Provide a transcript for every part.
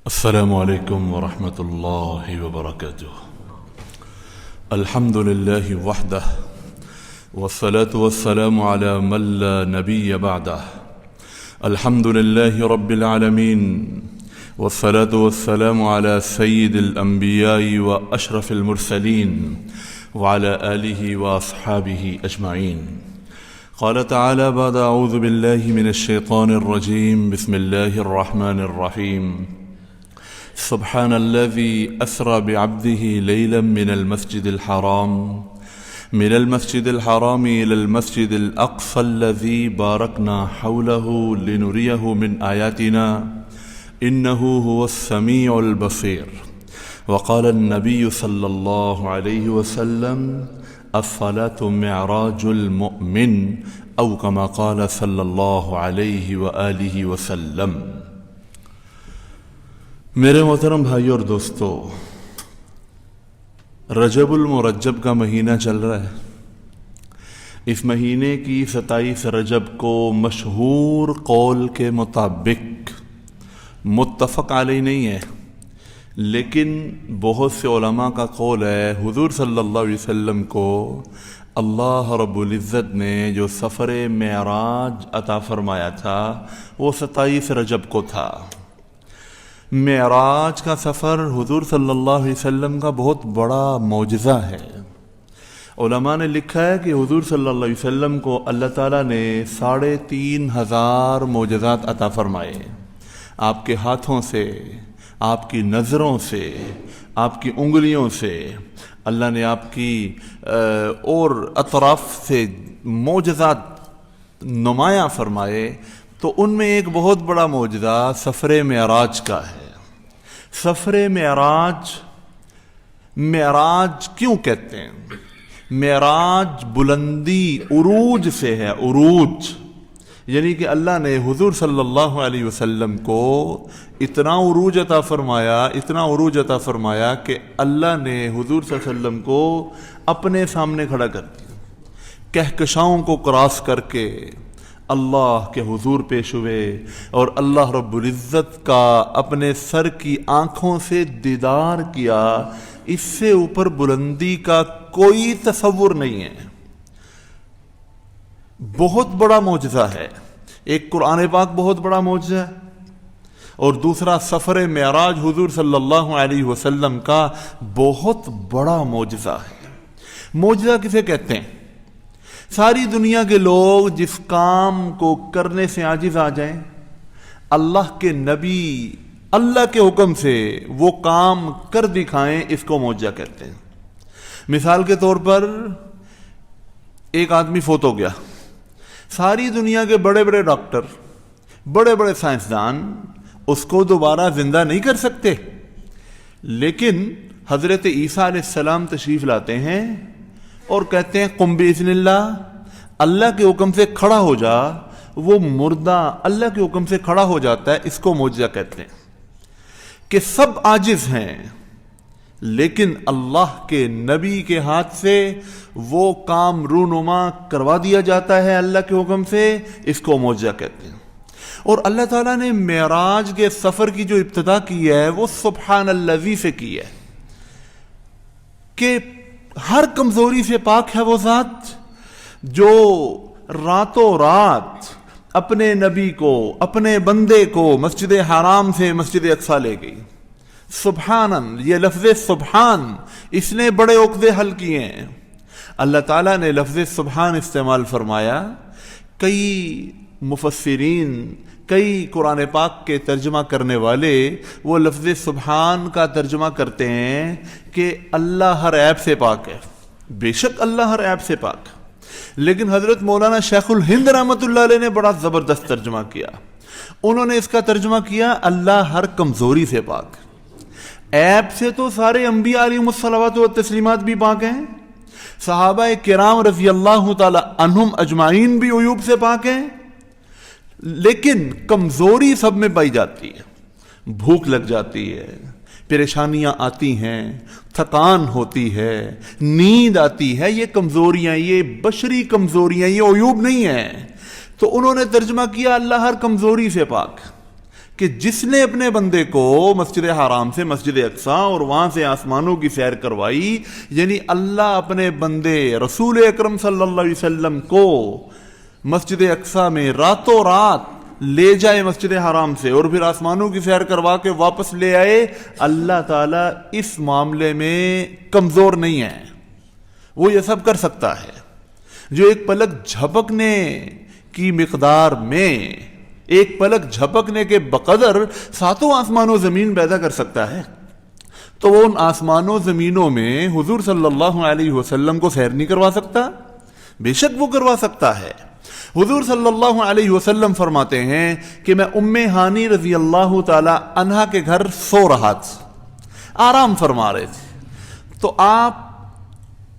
السلام عليكم ورحمة الله وبركاته. الحمد لله وحده والصلاة والسلام على من لا نبي بعده. الحمد لله رب العالمين والصلاة والسلام على سيد الأنبياء وأشرف المرسلين وعلى آله وأصحابه أجمعين. قال تعالى بعد أعوذ بالله من الشيطان الرجيم بسم الله الرحمن الرحيم. سبحان الذي أسرى بعبده ليلا من المسجد الحرام إلى المسجد الأقصى الذي باركنا حوله لنريه من آياتنا إنه هو السميع البصير. وقال النبي صلى الله عليه وسلم الصلاة معراج المؤمن أو كما قال صلى الله عليه وآله وسلم. میرے محترم بھائی اور دوستو، رجب المرجب کا مہینہ چل رہا ہے. اس مہینے کی 27 رجب کو مشہور قول کے مطابق متفق علیہ نہیں ہے، لیکن بہت سے علماء کا قول ہے حضور صلی اللہ علیہ وسلم کو اللہ رب العزت نے جو سفر معراج عطا فرمایا تھا وہ 27 رجب کو تھا. معراج کا سفر حضور صلی اللہ علیہ وسلم کا بہت بڑا معجزہ ہے. علماء نے لکھا ہے کہ حضور صلی اللہ علیہ وسلم کو اللہ تعالیٰ نے 3500 معجزات عطا فرمائے. آپ کے ہاتھوں سے، آپ کی نظروں سے، آپ کی انگلیوں سے، اللہ نے آپ کی اور اطراف سے معجزات نمایاں فرمائے. تو ان میں ایک بہت بڑا معجزہ سفر معراج کا ہے. سفر معراج، معراج کیوں کہتے ہیں؟ معراج بلندی، عروج سے ہے. عروج یعنی کہ اللہ نے حضور صلی اللہ علیہ وسلم کو اتنا عروج عطا فرمایا، اتنا عروج عطا فرمایا کہ اللہ نے حضور صلی اللہ علیہ وسلم کو اپنے سامنے کھڑا کر دیا. کہکشاؤں کو کراس کر کے اللہ کے حضور پیش ہوئے اور اللہ رب العزت کا اپنے سر کی آنکھوں سے دیدار کیا. اس سے اوپر بلندی کا کوئی تصور نہیں ہے. بہت بڑا معجزہ ہے. ایک قرآن پاک بہت بڑا معجزہ ہے اور دوسرا سفر معراج حضور صلی اللہ علیہ وسلم کا بہت بڑا معجزہ ہے. معجزہ کسے کہتے ہیں؟ ساری دنیا کے لوگ جس کام کو کرنے سے عاجز آ جائیں، اللہ کے نبی اللہ کے حکم سے وہ کام کر دکھائیں، اس کو معجزہ کہتے ہیں. مثال کے طور پر ایک آدمی فوت ہو گیا. ساری دنیا کے بڑے بڑے ڈاکٹر، بڑے بڑے سائنسدان اس کو دوبارہ زندہ نہیں کر سکتے، لیکن حضرت عیسیٰ علیہ السلام تشریف لاتے ہیں اور کہتے ہیں قم باذن اللہ کے حکم سے کھڑا ہو جا. وہ مردہ اللہ کے حکم سے کھڑا ہو جاتا ہے. اس کو معجزہ کہتے ہیں کہ سب عاجز ہیں لیکن اللہ کے نبی کے ہاتھ سے وہ کام رونما کروا دیا جاتا ہے اللہ کے حکم سے. اس کو معجزہ کہتے ہیں. اور اللہ تعالیٰ نے معراج کے سفر کی جو ابتدا کی ہے وہ سبحان الذی سے کی ہے کہ ہر کمزوری سے پاک ہے وہ ذات جو راتوں رات اپنے نبی کو، اپنے بندے کو مسجد حرام سے مسجد اقصیٰ لے گئی. سبحان، یہ لفظ سبحان اس نے بڑے عقدے حل کیے ہیں. اللہ تعالیٰ نے لفظ سبحان استعمال فرمایا. کئی مفسرین، کئی قرآن پاک کے ترجمہ کرنے والے وہ لفظ سبحان کا ترجمہ کرتے ہیں کہ اللہ ہر عیب سے پاک ہے. بے شک اللہ ہر عیب سے پاک، لیکن حضرت مولانا شیخ الہند رحمۃ اللہ علیہ نے بڑا زبردست ترجمہ کیا. انہوں نے اس کا ترجمہ کیا اللہ ہر کمزوری سے پاک. عیب سے تو سارے انبیاء علیہم الصلوات والتسلیمات بھی پاک ہیں. صحابہ کرام رضی اللہ تعالی عنہم اجمعین بھی عیوب سے پاک ہیں، لیکن کمزوری سب میں پائی جاتی ہے. بھوک لگ جاتی ہے، پریشانیاں آتی ہیں، تھکان ہوتی ہے، نیند آتی ہے. یہ کمزوریاں، یہ بشری کمزوریاں، یہ عیوب نہیں ہیں. تو انہوں نے ترجمہ کیا اللہ ہر کمزوری سے پاک کہ جس نے اپنے بندے کو مسجد حرام سے مسجد اقصی اور وہاں سے آسمانوں کی سیر کروائی، یعنی اللہ اپنے بندے رسول اکرم صلی اللہ علیہ وسلم کو مسجد اقصی میں راتوں رات لے جائے مسجد حرام سے اور پھر آسمانوں کی سیر کروا کے واپس لے آئے، اللہ تعالیٰ اس معاملے میں کمزور نہیں ہے، وہ یہ سب کر سکتا ہے۔ جو ایک پلک جھپکنے کی مقدار میں، ایک پلک جھپکنے کے بقدر ساتوں آسمان و زمین پیدا کر سکتا ہے، تو وہ ان آسمان و زمینوں میں حضور صلی اللہ علیہ وسلم کو سیر نہیں کروا سکتا؟ بے شک وہ کروا سکتا ہے۔ حضور صلی اللہ علیہ وسلم فرماتے ہیں کہ میں ام ہانی رضی اللہ تعالی عنہا کے گھر سو رہا تھا، آرام فرما رہے تھے، تو آپ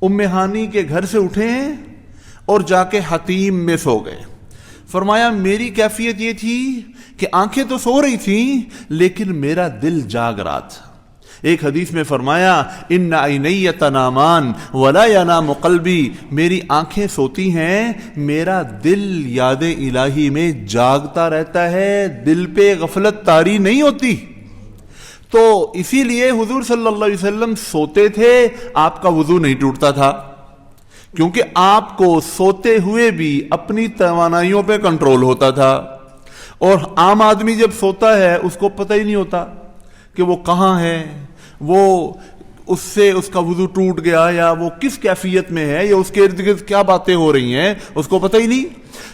ام ہانی کے گھر سے اٹھے ہیں اور جا کے حتیم میں سو گئے۔ فرمایا میری کیفیت یہ تھی کہ آنکھیں تو سو رہی تھیں لیکن میرا دل جاگ رہا تھا۔ ایک حدیث میں فرمایا ان عینی تنامان ولا ینام قلبی، میری آنکھیں سوتی ہیں، میرا دل یاد الہی میں جاگتا رہتا ہے، دل پہ غفلت طاری نہیں ہوتی۔ تو اسی لیے حضور صلی اللہ علیہ وسلم سوتے تھے، آپ کا وضو نہیں ٹوٹتا تھا، کیونکہ آپ کو سوتے ہوئے بھی اپنی توانائیوں پہ کنٹرول ہوتا تھا۔ اور عام آدمی جب سوتا ہے اس کو پتہ ہی نہیں ہوتا کہ وہ کہاں ہے، وہ اس سے اس کا وضو ٹوٹ گیا یا وہ کس کیفیت میں ہے یا اس کے ارد گرد کیا باتیں ہو رہی ہیں، اس کو پتہ ہی نہیں۔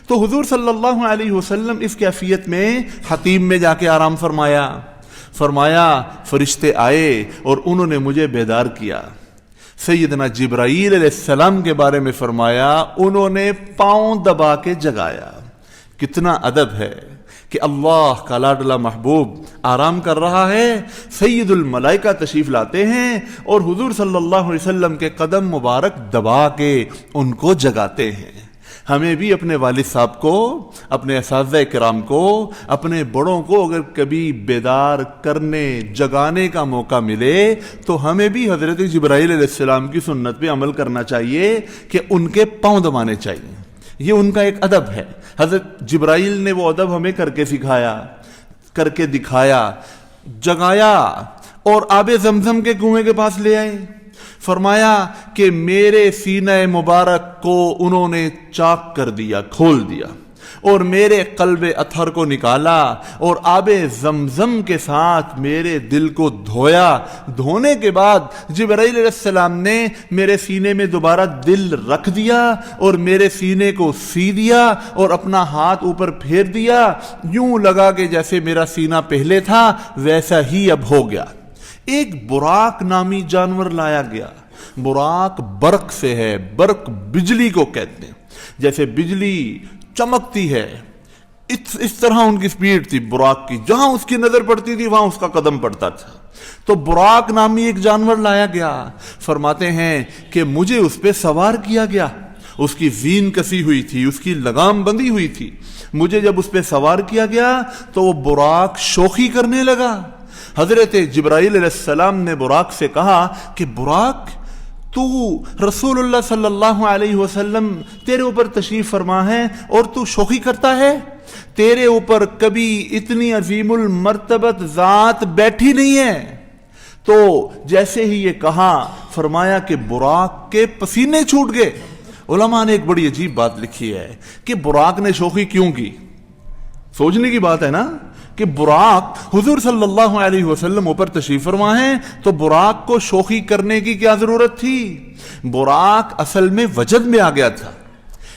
تو حضور صلی اللہ علیہ وسلم اس کیفیت میں حتیم میں جا کے آرام فرمایا فرشتے آئے اور انہوں نے مجھے بیدار کیا۔ سیدنا جبرائیل علیہ السلام کے بارے میں فرمایا انہوں نے پاؤں دبا کے جگایا۔ کتنا ادب ہے کہ اللہ کا لاڈلا محبوب آرام کر رہا ہے، سید الملائکہ تشریف لاتے ہیں اور حضور صلی اللہ علیہ وسلم کے قدم مبارک دبا کے ان کو جگاتے ہیں۔ ہمیں بھی اپنے والد صاحب کو، اپنے اساتذہ کرام کو، اپنے بڑوں کو اگر کبھی بیدار کرنے جگانے کا موقع ملے تو ہمیں بھی حضرت جبرائیل علیہ السلام کی سنت پہ عمل کرنا چاہیے کہ ان کے پاؤں دبانے چاہیے۔ یہ ان کا ایک ادب ہے۔ حضرت جبرائیل نے وہ ادب ہمیں کر کے سکھایا، کر کے دکھایا، جگایا اور آب زمزم کے کنویں کے پاس لے آئے۔ فرمایا کہ میرے سینہ مبارک کو انہوں نے چاک کر دیا، کھول دیا، اور میرے قلب اطہر کو نکالا اور آب زمزم کے ساتھ میرے دل کو دھویا۔ دھونے کے بعد جبرائیل علیہ السلام نے میرے سینے میں دوبارہ دل رکھ دیا اور میرے سینے کو سی دیا اور اپنا ہاتھ اوپر پھیر دیا، یوں لگا کہ جیسے میرا سینہ پہلے تھا ویسا ہی اب ہو گیا۔ ایک براق نامی جانور لایا گیا۔ براق برق سے ہے، برق بجلی کو کہتے ہیں، جیسے بجلی چمکتی ہے اس طرح ان کی سپیڈ تھی براق کی، جہاں اس کی نظر پڑتی تھی وہاں اس کا قدم پڑتا تھا۔ تو براق نامی ایک جانور لایا گیا۔ فرماتے ہیں کہ مجھے اس پہ سوار کیا گیا، اس کی زین کسی ہوئی تھی، اس کی لگام بندھی ہوئی تھی۔ مجھے جب اس پہ سوار کیا گیا تو وہ براق شوخی کرنے لگا۔ حضرت جبرائیل علیہ السلام نے براق سے کہا کہ براق، تو رسول اللہ صلی اللہ علیہ وسلم تیرے اوپر تشریف فرما ہے اور تو شوخی کرتا ہے؟ تیرے اوپر کبھی اتنی عظیم المرتبت ذات بیٹھی نہیں ہے۔ تو جیسے ہی یہ کہا فرمایا کہ براق کے پسینے چھوٹ گئے۔ علماء نے ایک بڑی عجیب بات لکھی ہے کہ براق نے شوخی کیوں کی۔ سوچنے کی بات ہے نا کہ براق حضور صلی اللہ علیہ وسلم اوپر تشریف فرما ہے تو براق کو شوخی کرنے کی کیا ضرورت تھی؟ براق اصل میں وجد میں آ گیا تھا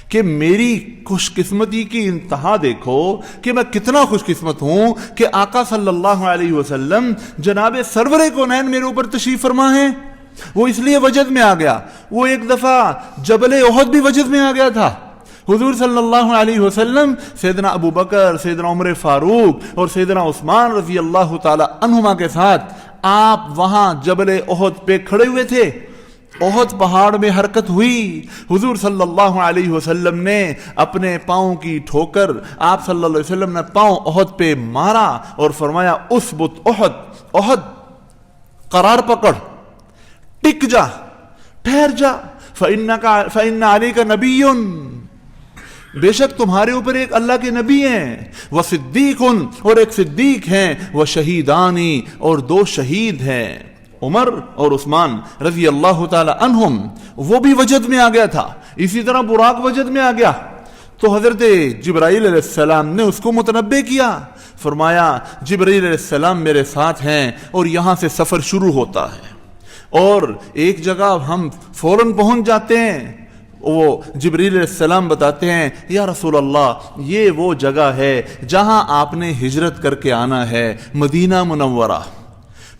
کہ میری خوش قسمتی کی انتہا دیکھو کہ میں کتنا خوش قسمت ہوں کہ آقا صلی اللہ علیہ وسلم جناب سرور کونین میرے اوپر تشریف فرما ہے۔ وہ اس لیے وجد میں آ گیا۔ وہ ایک دفعہ جبل احد بھی وجد میں آ گیا تھا۔ حضور صلی اللہ علیہ وسلم سیدنا ابو بکر، سیدنا عمر فاروق اور سیدنا عثمان رضی اللہ تعالی عنہما کے ساتھ آپ وہاں جبل احد پہ کھڑے ہوئے تھے۔ احد پہاڑ میں حرکت ہوئی، حضور صلی اللہ علیہ وسلم نے اپنے پاؤں کی ٹھوکر آپ صلی اللہ علیہ وسلم نے پاؤں احد پہ مارا اور فرمایا اثبت احد، احد قرار پکڑ، ٹک جا، ٹھہر جا، فإن علیک نبی، بے شک تمہارے اوپر ایک اللہ کے نبی ہیں، وہ صدیقن، اور ایک صدیق ہیں، وہ شہیدانی، اور 2 شہید ہیں، عمر اور عثمان رضی اللہ تعالی عنہم۔ وہ بھی وجد میں آ گیا تھا، اسی طرح براق وجد میں آ گیا، تو حضرت جبرائیل علیہ السلام نے اس کو متنبہ کیا، فرمایا جبرائیل علیہ السلام میرے ساتھ ہیں اور یہاں سے سفر شروع ہوتا ہے، اور ایک جگہ ہم فوراً پہنچ جاتے ہیں۔ وہ جبرائیل علیہ السلام بتاتے ہیں یا رسول اللہ یہ وہ جگہ ہے جہاں آپ نے ہجرت کر کے آنا ہے، مدینہ منورہ۔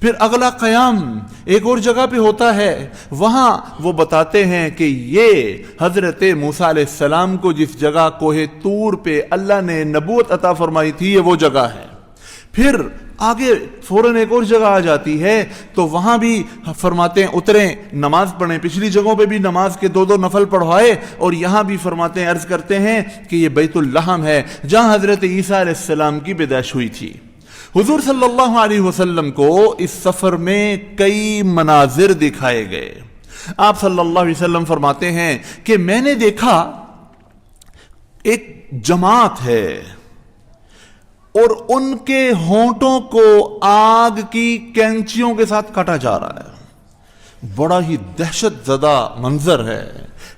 پھر اگلا قیام ایک اور جگہ پہ ہوتا ہے، وہاں وہ بتاتے ہیں کہ یہ حضرت موسیٰ علیہ السلام کو جس جگہ کوہ طور پہ اللہ نے نبوت عطا فرمائی تھی یہ وہ جگہ ہے۔ پھر آگے فوراً ایک اور جگہ آ جاتی ہے، تو وہاں بھی فرماتے ہیں اتریں نماز پڑھیں، پچھلی جگہوں پہ بھی نماز کے 2 نفل پڑھوائے، اور یہاں بھی فرماتے ہیں، عرض کرتے ہیں کہ یہ بیت اللحم ہے جہاں حضرت عیسیٰ علیہ السلام کی پیدائش ہوئی تھی۔ حضور صلی اللہ علیہ وسلم کو اس سفر میں کئی مناظر دکھائے گئے۔ آپ صلی اللہ علیہ وسلم فرماتے ہیں کہ میں نے دیکھا ایک جماعت ہے اور ان کے ہونٹوں کو آگ کی کینچیوں کے ساتھ کاٹا جا رہا ہے، بڑا ہی دہشت زدہ منظر ہے۔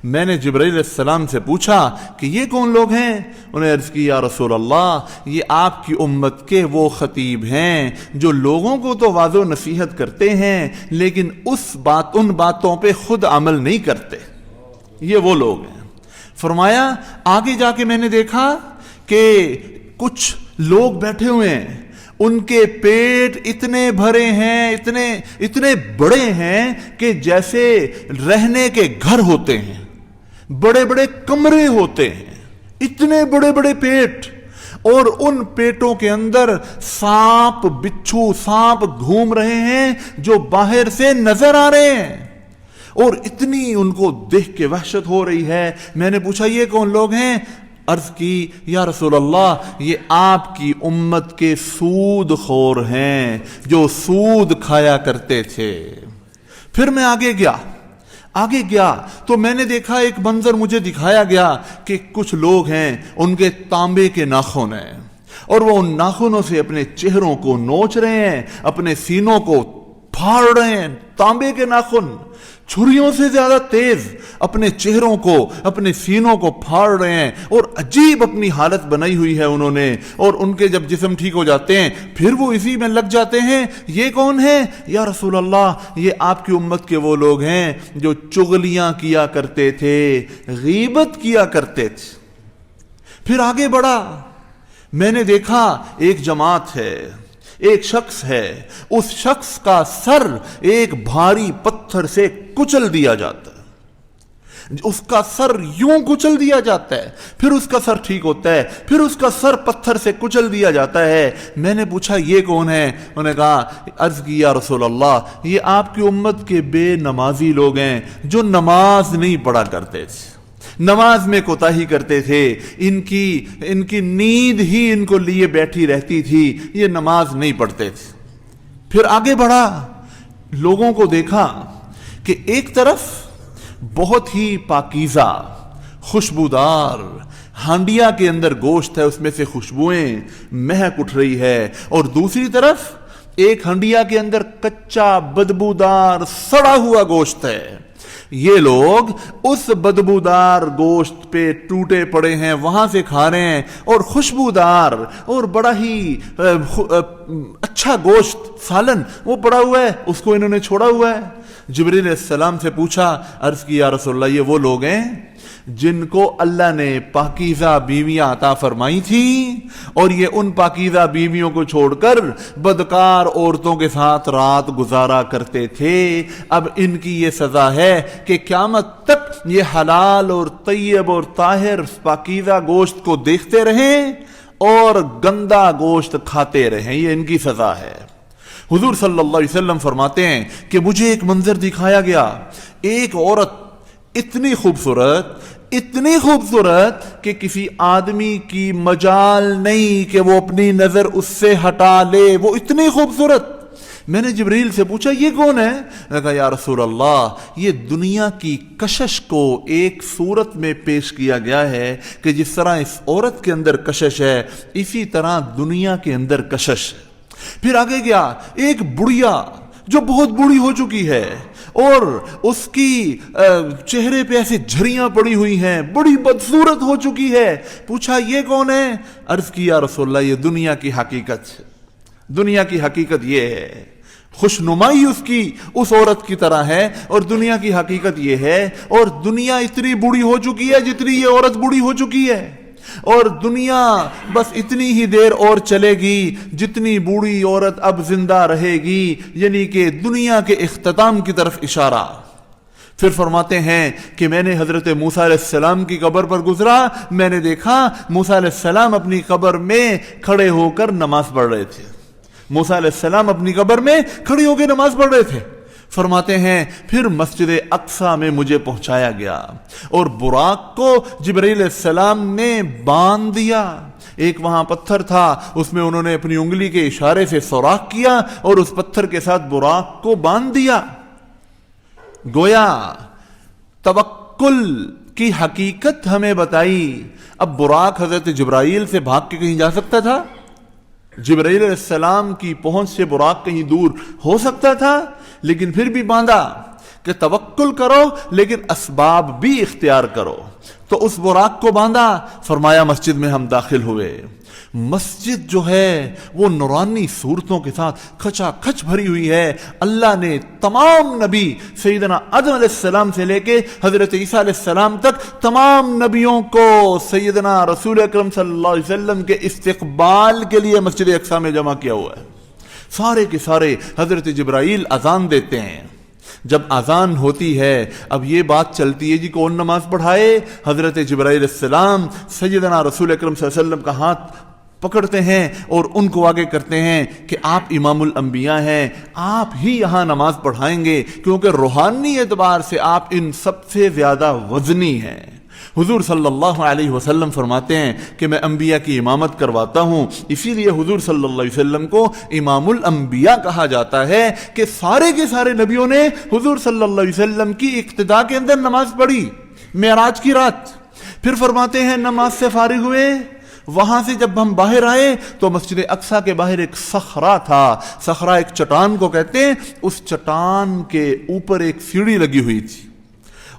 میں نے جبرائیل علیہ السلام سے پوچھا کہ یہ کون لوگ ہیں؟ انہیں عرض کی یا رسول اللہ یہ آپ کی امت کے وہ خطیب ہیں جو لوگوں کو تو واعظ و نصیحت کرتے ہیں لیکن ان باتوں پہ خود عمل نہیں کرتے، یہ وہ لوگ ہیں۔ فرمایا آگے جا کے میں نے دیکھا کہ کچھ لوگ بیٹھے ہوئے ہیں، ان کے پیٹ اتنے بھرے ہیں، اتنے بڑے ہیں کہ جیسے رہنے کے گھر ہوتے ہیں، بڑے بڑے کمرے ہوتے ہیں، اتنے بڑے بڑے پیٹ، اور ان پیٹوں کے اندر سانپ بچھو سانپ گھوم رہے ہیں جو باہر سے نظر آ رہے ہیں، اور اتنی ان کو دیکھ کے وحشت ہو رہی ہے۔ میں نے پوچھا یہ کون لوگ ہیں؟ عرض کی یا رسول اللہ یہ آپ کی امت کے سود خور ہیں جو سود کھایا کرتے تھے۔ پھر میں آگے گیا تو میں نے دیکھا ایک منظر مجھے دکھایا گیا کہ کچھ لوگ ہیں ان کے تانبے کے ناخن ہیں، اور وہ ان ناخنوں سے اپنے چہروں کو نوچ رہے ہیں، اپنے سینوں کو پھاڑ رہے ہیں، تانبے کے ناخن چھریوں سے زیادہ تیز اپنے چہروں کو اپنے سینوں کو پھاڑ رہے ہیں، اور عجیب اپنی حالت بنائی ہوئی ہے انہوں نے، اور ان کے جب جسم ٹھیک ہو جاتے ہیں پھر وہ اسی میں لگ جاتے ہیں۔ یہ کون ہیں؟ یا رسول اللہ یہ آپ کی امت کے وہ لوگ ہیں جو چغلیاں کیا کرتے تھے، غیبت کیا کرتے تھے۔ پھر آگے بڑھا، میں نے دیکھا ایک جماعت ہے، ایک شخص ہے، اس شخص کا سر ایک بھاری پتھر سے کچل دیا جاتا ہے، اس کا سر یوں کچل دیا جاتا ہے، پھر اس کا سر ٹھیک ہوتا ہے، پھر اس کا سر پتھر سے کچل دیا جاتا ہے۔ میں نے پوچھا یہ کون ہے؟ انہوں نے کہا عرض کی یا رسول اللہ یہ آپ کی امت کے بے نمازی لوگ ہیں جو نماز نہیں پڑھا کرتے تھے، نماز میں کوتاہی کرتے تھے، ان کی نیند ہی ان کو لیے بیٹھی رہتی تھی، یہ نماز نہیں پڑھتے تھے۔ پھر آگے بڑھا، لوگوں کو دیکھا کہ ایک طرف بہت ہی پاکیزہ خوشبودار ہانڈیا کے اندر گوشت ہے، اس میں سے خوشبوئیں مہک اٹھ رہی ہے، اور دوسری طرف ایک ہانڈیا کے اندر کچا بدبودار سڑا ہوا گوشت ہے۔ یہ لوگ اس بدبودار گوشت پہ ٹوٹے پڑے ہیں، وہاں سے کھا رہے ہیں، اور خوشبودار اور بڑا ہی اچھا گوشت سالن وہ پڑا ہوا ہے، اس کو انہوں نے چھوڑا ہوا ہے۔ جبرائیل علیہ السلام سے پوچھا، عرض کی یا رسول اللہ یہ وہ لوگ ہیں جن کو اللہ نے پاکیزہ بیویاں عطا فرمائی تھی، اور یہ ان پاکیزہ بیویوں کو چھوڑ کر بدکار عورتوں کے ساتھ رات گزارا کرتے تھے۔ اب ان کی یہ سزا ہے کہ قیامت تک یہ حلال اور طیب اور طاہر پاکیزہ گوشت کو دیکھتے رہیں اور گندا گوشت کھاتے رہیں، یہ ان کی سزا ہے۔ حضور صلی اللہ علیہ وسلم فرماتے ہیں کہ مجھے ایک منظر دکھایا گیا، ایک عورت اتنی خوبصورت کہ کسی آدمی کی مجال نہیں کہ وہ اپنی نظر اس سے ہٹا لے، وہ اتنی خوبصورت میں نے جبریل سے پوچھا یہ کون ہے؟ میں نے کہا یا رسول اللہ یہ دنیا کی کشش کو ایک صورت میں پیش کیا گیا ہے کہ جس طرح اس عورت کے اندر کشش ہے اسی طرح دنیا کے اندر کشش ہے۔ پھر آگے گیا، ایک بڑھیا جو بہت بوڑھی ہو چکی ہے اور اس کی چہرے پہ ایسے جھریاں پڑی ہوئی ہیں، بڑی بدصورت ہو چکی ہے۔ پوچھا یہ کون ہے؟ عرض کی یا رسول اللہ یہ دنیا کی حقیقت ہے، دنیا کی حقیقت یہ ہے۔ خوش نمائی اس کی اس عورت کی طرح ہے اور دنیا کی حقیقت یہ ہے، اور دنیا اتنی بوڑھی ہو چکی ہے جتنی یہ عورت بوڑھی ہو چکی ہے، اور دنیا بس اتنی ہی دیر اور چلے گی جتنی بوڑھی عورت اب زندہ رہے گی، یعنی کہ دنیا کے اختتام کی طرف اشارہ۔ پھر فرماتے ہیں کہ میں نے حضرت موسیٰ علیہ السلام کی قبر پر گزرا، میں نے دیکھا موسیٰ علیہ السلام اپنی قبر میں کھڑے ہو کر نماز پڑھ رہے تھے۔ موسیٰ علیہ السلام اپنی قبر میں کھڑے ہو کے نماز پڑھ رہے تھے۔ فرماتے ہیں پھر مسجد اقصیٰ میں مجھے پہنچایا گیا اور براق کو جبرائیل علیہ السلام نے باندھ دیا۔ ایک وہاں پتھر تھا، اس میں انہوں نے اپنی انگلی کے اشارے سے سوراخ کیا اور اس پتھر کے ساتھ براق کو باندھ دیا۔ گویا توکل کی حقیقت ہمیں بتائی۔ اب براق حضرت جبرائیل سے بھاگ کے کہیں جا سکتا تھا؟ جبرائیل علیہ السلام کی پہنچ سے براق کہیں دور ہو سکتا تھا؟ لیکن پھر بھی باندھا کہ توکل کرو لیکن اسباب بھی اختیار کرو۔ تو اس براق کو باندھا، فرمایا مسجد میں ہم داخل ہوئے۔ مسجد جو ہے وہ نورانی صورتوں کے ساتھ کھچا کھچ بھری ہوئی ہے۔ اللہ نے تمام نبی سیدنا آدم علیہ السلام سے لے کے حضرت عیسیٰ علیہ السلام تک تمام نبیوں کو سیدنا رسول اکرم صلی اللہ علیہ وسلم کے استقبال کے لیے مسجد اقصیٰ میں جمع کیا ہوا ہے۔ سارے کے سارے حضرت جبرائیل اذان دیتے ہیں۔ جب اذان ہوتی ہے اب یہ بات چلتی ہے جی کون نماز پڑھائے؟ حضرت جبرائیل علیہ السلام سیدنا رسول اکرم صلی اللہ علیہ وسلم کا ہاتھ پکڑتے ہیں اور ان کو آگے کرتے ہیں کہ آپ امام الانبیاء ہیں، آپ ہی یہاں نماز پڑھائیں گے کیونکہ روحانی اعتبار سے آپ ان سب سے زیادہ وزنی ہیں۔ حضور صلی اللہ علیہ وسلم فرماتے ہیں کہ میں انبیاء کی امامت کرواتا ہوں، اسی لیے حضور صلی اللہ علیہ وسلم کو امام الانبیاء کہا جاتا ہے کہ سارے کے سارے نبیوں نے حضور صلی اللہ علیہ وسلم کی اقتداء کے اندر نماز پڑھی معراج کی رات۔ پھر فرماتے ہیں نماز سے فارغ ہوئے، وہاں سے جب ہم باہر آئے تو مسجد اقصیٰ کے باہر ایک صخرہ تھا، صخرہ ایک چٹان کو کہتے ہیں، اس چٹان کے اوپر ایک سیڑھی لگی ہوئی تھی۔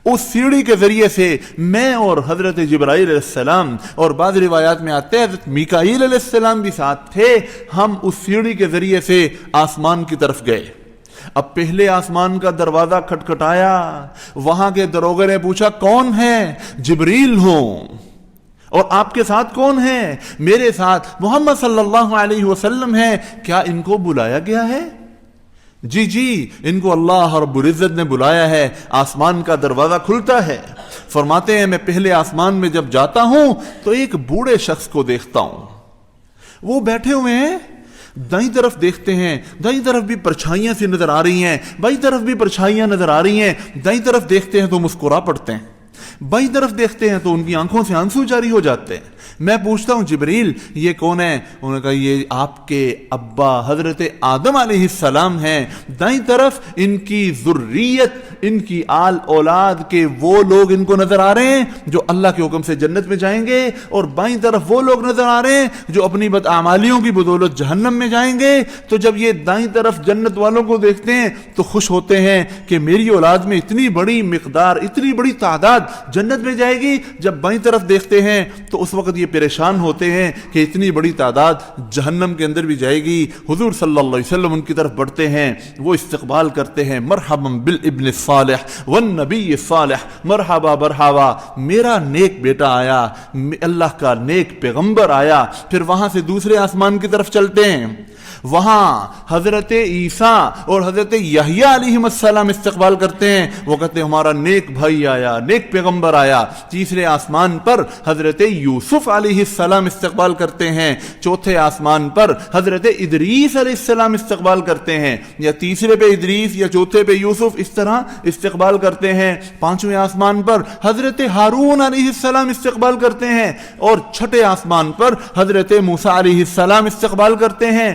اس سیڑھی کے ذریعے سے میں اور حضرت جبرائیل علیہ السلام، اور بعض روایات میں آتے ہیں حضرت میکائیل علیہ السلام بھی ساتھ تھے، ہم اس سیڑھی کے ذریعے سے آسمان کی طرف گئے۔ اب پہلے آسمان کا دروازہ کھٹکھٹایا، وہاں کے دروغے نے پوچھا کون ہے؟ جبریل ہوں۔ اور آپ کے ساتھ کون ہے؟ میرے ساتھ محمد صلی اللہ علیہ وسلم ہے۔ کیا ان کو بلایا گیا ہے؟ جی جی ان کو اللہ رب العزت نے بلایا ہے۔ آسمان کا دروازہ کھلتا ہے۔ فرماتے ہیں میں پہلے آسمان میں جب جاتا ہوں تو ایک بوڑھے شخص کو دیکھتا ہوں، وہ بیٹھے ہوئے ہیں، دائیں طرف دیکھتے ہیں، دائیں طرف بھی پرچھائیاں سی نظر آ رہی ہیں، بائیں طرف بھی پرچھائیاں نظر آ رہی ہیں، دائیں طرف دیکھتے ہیں تو مسکرا پڑتے ہیں، بائیں طرف دیکھتے ہیں تو ان کی آنکھوں سے آنسو جاری ہو جاتے ہیں۔ میں پوچھتا ہوں جبریل یہ کون ہے؟ انہوں نے کہا یہ آپ کے ابا حضرت آدم علیہ السلام ہیں۔ دائیں طرف ان کی ذریت، ان کی آل اولاد کے وہ لوگ ان کو نظر آ رہے ہیں جو اللہ کے حکم سے جنت میں جائیں گے، اور بائیں طرف وہ لوگ نظر آ رہے ہیں جو اپنی بدعمالیوں کی بدولت جہنم میں جائیں گے۔ تو جب یہ دائیں طرف جنت والوں کو دیکھتے ہیں تو خوش ہوتے ہیں کہ میری اولاد میں اتنی بڑی مقدار، اتنی بڑی تعداد جنت میں جائے گی۔ جب بائیں طرف دیکھتے ہیں تو اس وقت یہ پریشان ہوتے ہیں کہ اتنی بڑی تعداد جہنم کے اندر بھی جائے گی۔ حضور صلی اللہ علیہ وسلم ان کی طرف بڑھتے ہیں، وہ استقبال کرتے ہیں، مرحبا بالابن الصالح والنبی الصالح، مرحبا مرحبا، میرا نیک بیٹا آیا، اللہ کا نیک پیغمبر آیا۔ پھر وہاں سے دوسرے آسمان کی طرف چلتے ہیں، وہاں حضرت عیسیٰ اور حضرت یحییٰ علیہ السلام استقبال کرتے ہیں، وہ کہتے ہیں ہمارا نیک بھائی آیا، نیک پیغمبر آیا۔ تیسرے آسمان پر حضرت یوسف علیہ السلام استقبال کرتے ہیں، چوتھے آسمان پر حضرت ادریس علیہ السلام استقبال کرتے ہیں، یا تیسرے پہ ادریس یا چوتھے پہ یوسف، اس طرح استقبال کرتے ہیں۔ پانچویں آسمان پر حضرت ہارون علیہ السلام استقبال کرتے ہیں، اور چھٹے آسمان پر حضرت موسیٰ علیہ السلام استقبال کرتے ہیں۔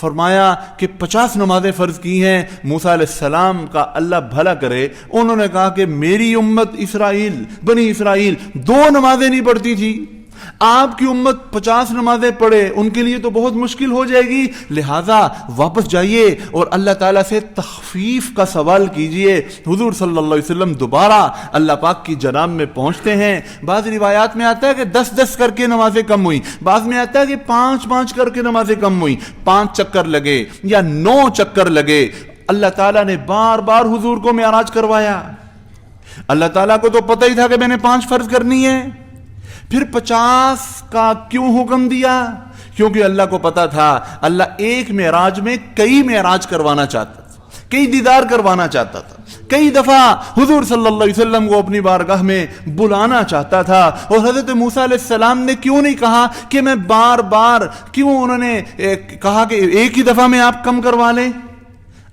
فرمایا کہ 50 نمازیں فرض کی ہیں. موسیٰ علیہ السلام کا اللہ بھلا کرے، انہوں نے کہا کہ میری امت اسرائیل، بنی اسرائیل 2 نمازیں نہیں پڑھتی تھی، آپ کی امت 50 نمازیں پڑھے، ان کے لیے تو بہت مشکل ہو جائے گی، لہٰذا واپس جائیے اور اللہ تعالیٰ سے تخفیف کا سوال کیجئے. حضور صلی اللہ علیہ وسلم دوبارہ اللہ پاک کی جناب میں پہنچتے ہیں. بعض روایات میں آتا ہے کہ 10 کر کے نمازیں کم ہوئی، بعض میں آتا ہے کہ 5 کر کے نمازیں کم ہوئی. 5 چکر لگے یا 9 چکر لگے، اللہ تعالیٰ نے بار بار حضور کو معراج کروایا. اللہ تعالیٰ کو تو پتہ ہی تھا کہ میں نے 5 فرض کرنی ہے، پھر 50 کا کیوں حکم دیا؟ کیونکہ اللہ کو پتا تھا اللہ ایک معراج میں کئی معراج کروانا چاہتا تھا، کئی دیدار کروانا چاہتا تھا، کئی دفعہ حضور صلی اللہ علیہ وسلم کو اپنی بارگاہ میں بلانا چاہتا تھا. اور حضرت موسیٰ علیہ السلام نے کیوں نہیں کہا کہ میں بار بار، کیوں انہوں نے کہا کہ ایک ہی دفعہ میں آپ کم کروا لیں؟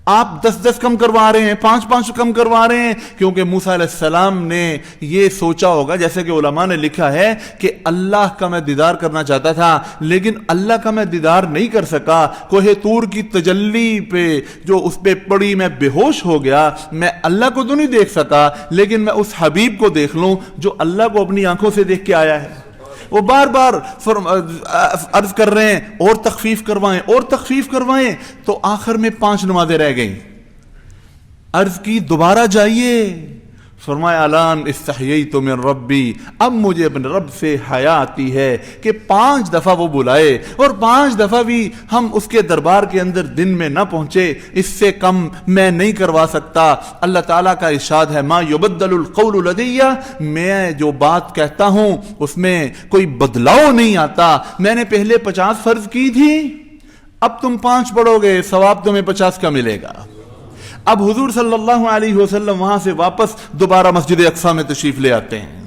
آپ 10 کم کروا رہے ہیں، 5 کم کروا رہے ہیں. کیونکہ موسیٰ علیہ السلام نے یہ سوچا ہوگا، جیسے کہ علماء نے لکھا ہے کہ اللہ کا میں دیدار کرنا چاہتا تھا لیکن اللہ کا میں دیدار نہیں کر سکا. کوہ طور کی تجلی پہ جو اس پہ پڑی میں بے ہوش ہو گیا. میں اللہ کو تو نہیں دیکھ سکا لیکن میں اس حبیب کو دیکھ لوں جو اللہ کو اپنی آنکھوں سے دیکھ کے آیا ہے. وہ بار بار عرض کر رہے ہیں اور تخفیف کروائیں اور تخفیف کروائیں. تو آخر میں 5 نمازیں رہ گئیں. عرض کی دوبارہ جائیے. فرمایا الان استحییت من ربی، اب مجھے اپنے رب سے حیا آتی ہے کہ 5 دفعہ وہ بلائے اور 5 دفعہ بھی ہم اس کے دربار کے اندر دن میں نہ پہنچے، اس سے کم میں نہیں کروا سکتا. اللہ تعالیٰ کا ارشاد ہے ما یبدل القول لدی، میں جو بات کہتا ہوں اس میں کوئی بدلاؤ نہیں آتا. میں نے پہلے 50 فرض کی تھی، اب تم 5 پڑھو گے، ثواب تمہیں 50 کا ملے گا. اب حضور صلی اللہ علیہ وسلم وہاں سے واپس دوبارہ مسجد اقصیٰ میں تشریف لے آتے ہیں.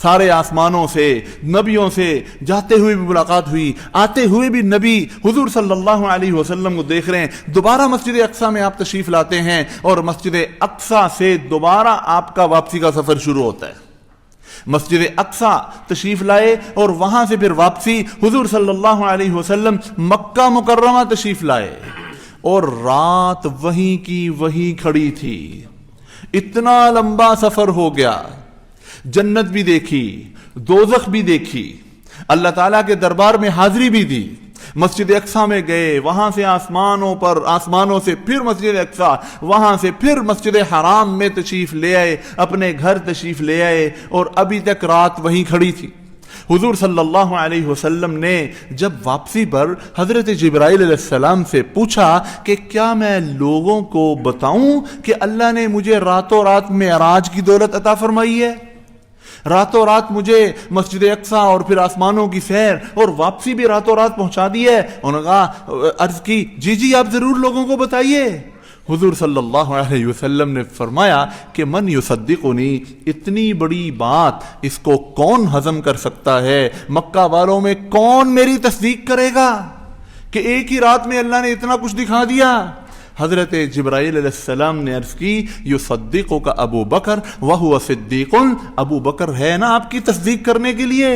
سارے آسمانوں سے، نبیوں سے جاتے ہوئے بھی ملاقات ہوئی، آتے ہوئے بھی نبی حضور صلی اللہ علیہ وسلم کو دیکھ رہے ہیں. دوبارہ مسجد اقصیٰ میں آپ تشریف لاتے ہیں اور مسجد اقصیٰ سے دوبارہ آپ کا واپسی کا سفر شروع ہوتا ہے. مسجد اقصیٰ تشریف لائے اور وہاں سے پھر واپسی. حضور صلی اللہ علیہ وسلم مکہ مکرمہ تشریف لائے اور رات وہیں کی وہیں کھڑی تھی. اتنا لمبا سفر ہو گیا، جنت بھی دیکھی، دوزخ بھی دیکھی، اللہ تعالیٰ کے دربار میں حاضری بھی دی. مسجد اقصیٰ میں گئے، وہاں سے آسمانوں سے پھر مسجد اقصیٰ، وہاں سے پھر مسجد حرام میں تشریف لے آئے، اپنے گھر تشریف لے آئے اور ابھی تک رات وہیں کھڑی تھی. حضور صلی اللہ علیہ وسلم نے جب واپسی پر حضرت جبرائیل علیہ السلام سے پوچھا کہ کیا میں لوگوں کو بتاؤں کہ اللہ نے مجھے راتوں رات معراج کی دولت عطا فرمائی ہے، راتوں رات مجھے مسجد اقصیٰ اور پھر آسمانوں کی سیر اور واپسی بھی راتوں رات پہنچا دی ہے. انہوں نے کہا، عرض کی جی آپ ضرور لوگوں کو بتائیے. حضور صلی اللہ علیہ وسلم نے فرمایا کہ من یصدقنی، اتنی بڑی بات اس کو کون ہضم کر سکتا ہے؟ مکہ والوں میں کون میری تصدیق کرے گا کہ ایک ہی رات میں اللہ نے اتنا کچھ دکھا دیا؟ حضرت جبرائیل علیہ السلام نے عرض کی یصدقک ابو بکر وہو صدیق، ابو بکر ہے نا آپ کی تصدیق کرنے کے لیے،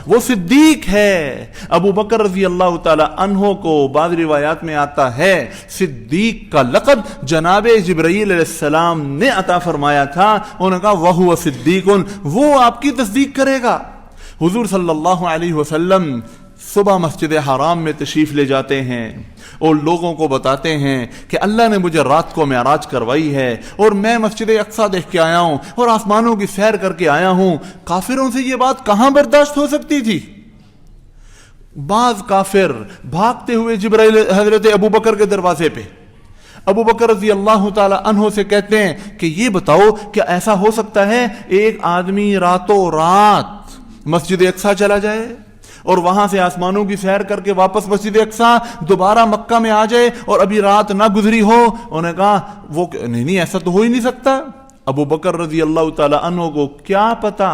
وہ صدیق ہے. ابو بکر رضی اللہ تعالی عنہ کو بعض روایات میں آتا ہے صدیق کا لقب جناب جبرائیل علیہ السلام نے عطا فرمایا تھا. انہوں نے کہا وہو صدیق، وہ آپ کی تصدیق کرے گا. حضور صلی اللہ علیہ وسلم صبح مسجد حرام میں تشریف لے جاتے ہیں اور لوگوں کو بتاتے ہیں کہ اللہ نے مجھے رات کو معراج کروائی ہے اور میں مسجد اقصیٰ دیکھ کے آیا ہوں اور آسمانوں کی سیر کر کے آیا ہوں. کافروں سے یہ بات کہاں برداشت ہو سکتی تھی؟ بعض کافر بھاگتے ہوئے جبرائیل حضرت ابو بکر کے دروازے پہ، ابو بکر رضی اللہ تعالی عنہ سے کہتے ہیں کہ یہ بتاؤ کہ ایسا ہو سکتا ہے ایک آدمی راتوں رات مسجد اقصیٰ چلا جائے اور وہاں سے آسمانوں کی سیر کر کے واپس مسجد اقصیٰ دوبارہ مکہ میں آ جائے اور ابھی رات نہ گزری ہو؟ انہوں نے کہا وہ نہیں ایسا تو ہو ہی نہیں سکتا. ابو بکر رضی اللہ تعالی عنہ کو کیا پتا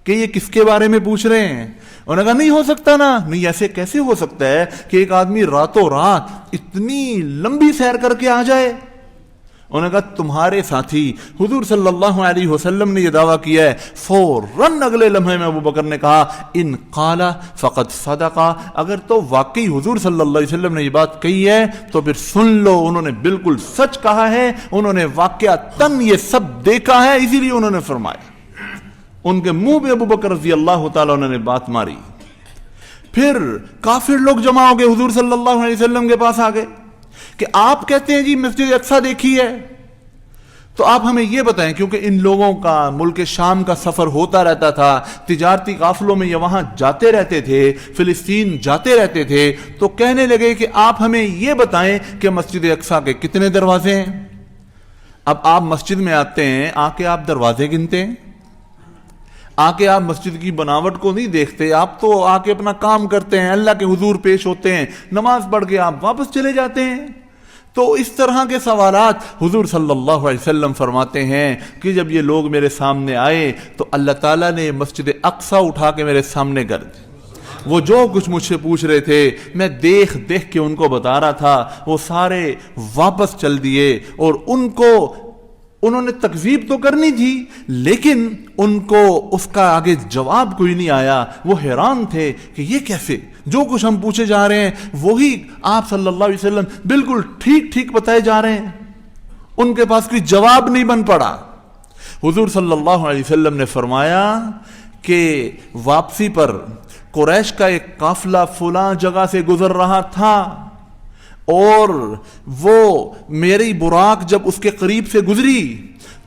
کہ یہ کس کے بارے میں پوچھ رہے ہیں. انہوں نے کہا نہیں ہو سکتا نا. نہیں، ایسے کیسے ہو سکتا ہے کہ ایک آدمی راتوں رات اتنی لمبی سیر کر کے آ جائے؟ انہوں نے کہا تمہارے ساتھی حضور صلی اللہ علیہ وسلم نے یہ دعویٰ کیا ہے. فوراً اگلے لمحے میں ابو بکر نے کہا ان قال فقد صدقا، اگر تو واقعی حضور صلی اللہ علیہ وسلم نے یہ بات کہی ہے تو پھر سن لو، انہوں نے بالکل سچ کہا ہے، انہوں نے واقعتاً یہ سب دیکھا ہے، اسی لیے انہوں نے فرمایا. ان کے منہ پہ ابو بکر رضی اللہ تعالیٰ عنہ نے بات ماری. پھر کافر لوگ جمع ہو گئے، حضور صلی اللہ علیہ وسلم کے پاس آ گئے کہ آپ کہتے ہیں جی مسجد اقصیٰ دیکھی ہے، تو آپ ہمیں یہ بتائیں، کیونکہ ان لوگوں کا ملک شام کا سفر ہوتا رہتا تھا، تجارتی قافلوں میں یہ وہاں جاتے رہتے تھے، فلسطین جاتے رہتے تھے، تو کہنے لگے کہ آپ ہمیں یہ بتائیں کہ مسجد اقصیٰ کے کتنے دروازے ہیں. اب آپ مسجد میں آتے ہیں، آ کے آپ دروازے گنتے ہیں، آ کے آپ مسجد کی بناوٹ کو نہیں دیکھتے، آپ تو آ کے اپنا کام کرتے ہیں، اللہ کے حضور پیش ہوتے ہیں، نماز پڑھ کے آپ واپس چلے جاتے ہیں. تو اس طرح کے سوالات حضور صلی اللہ علیہ وسلم فرماتے ہیں کہ جب یہ لوگ میرے سامنے آئے تو اللہ تعالیٰ نے مسجد اقصیٰ اٹھا کے میرے سامنے کر دی. وہ جو کچھ مجھ سے پوچھ رہے تھے میں دیکھ دیکھ کے ان کو بتا رہا تھا، وہ سارے واپس چل دیے، اور انہوں نے تکذیب تو کرنی تھی لیکن ان کو اس کا آگے جواب کوئی نہیں آیا. وہ حیران تھے کہ یہ کیسے، جو کچھ ہم پوچھے جا رہے ہیں وہی آپ صلی اللہ علیہ وسلم بالکل ٹھیک ٹھیک بتائے جا رہے ہیں، ان کے پاس کوئی جواب نہیں بن پڑا. حضور صلی اللہ علیہ وسلم نے فرمایا کہ واپسی پر قریش کا ایک قافلہ فلاں جگہ سے گزر رہا تھا، اور وہ میری براق جب اس کے قریب سے گزری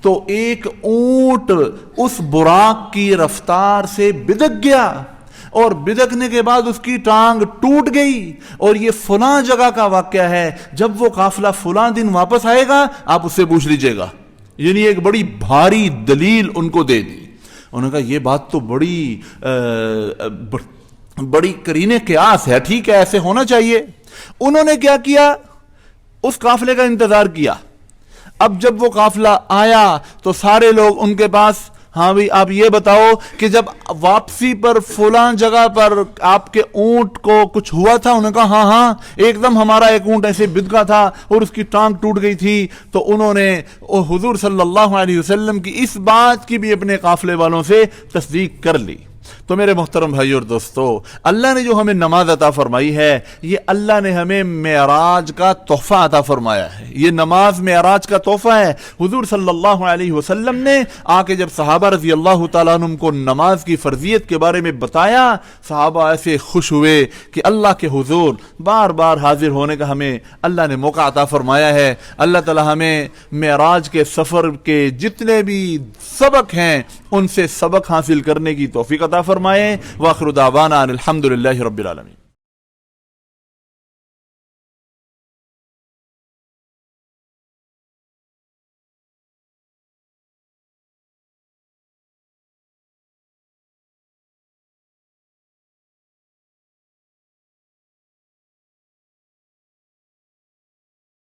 تو ایک اونٹ اس براق کی رفتار سے بدک گیا، اور بدکنے کے بعد اس کی ٹانگ ٹوٹ گئی، اور یہ فلاں جگہ کا واقعہ ہے، جب وہ قافلہ فلاں دن واپس آئے گا آپ اس سے پوچھ لیجئے گا. یعنی ایک بڑی بھاری دلیل ان کو دے دی. انہوں نے کہا یہ بات تو بڑی قرین قیاس ہے، ٹھیک ہے ایسے ہونا چاہیے. انہوں نے کیا کیا، اس قافلے کا انتظار کیا. اب جب وہ قافلہ آیا تو سارے لوگ ان کے پاس، ہاں بھی آپ یہ بتاؤ کہ جب واپسی پر فلاں جگہ پر آپ کے اونٹ کو کچھ ہوا تھا؟ انہوں نے کہا ہاں ایک دم ہمارا ایک اونٹ ایسے بدکا تھا اور اس کی ٹانگ ٹوٹ گئی تھی. تو انہوں نے حضور صلی اللہ علیہ وسلم کی اس بات کی بھی اپنے قافلے والوں سے تصدیق کر لی. تو میرے محترم بھائی اور دوستو، اللہ نے جو ہمیں نماز عطا فرمائی ہے، یہ اللہ نے ہمیں معراج کا تحفہ عطا فرمایا ہے. یہ نماز معراج کا تحفہ ہے. حضور صلی اللہ علیہ وسلم نے آ کے جب صحابہ رضی اللہ تعالیٰ عنہ کو نماز کی فرضیت کے بارے میں بتایا، صحابہ ایسے خوش ہوئے کہ اللہ کے حضور بار بار حاضر ہونے کا ہمیں اللہ نے موقع عطا فرمایا ہے. اللہ تعالیٰ ہمیں معراج کے سفر کے جتنے بھی سبق ہیں ان سے سبق حاصل کرنے کی توفیق عطا فرمائے. وآخر دعوانا الحمدللہ رب العالمین.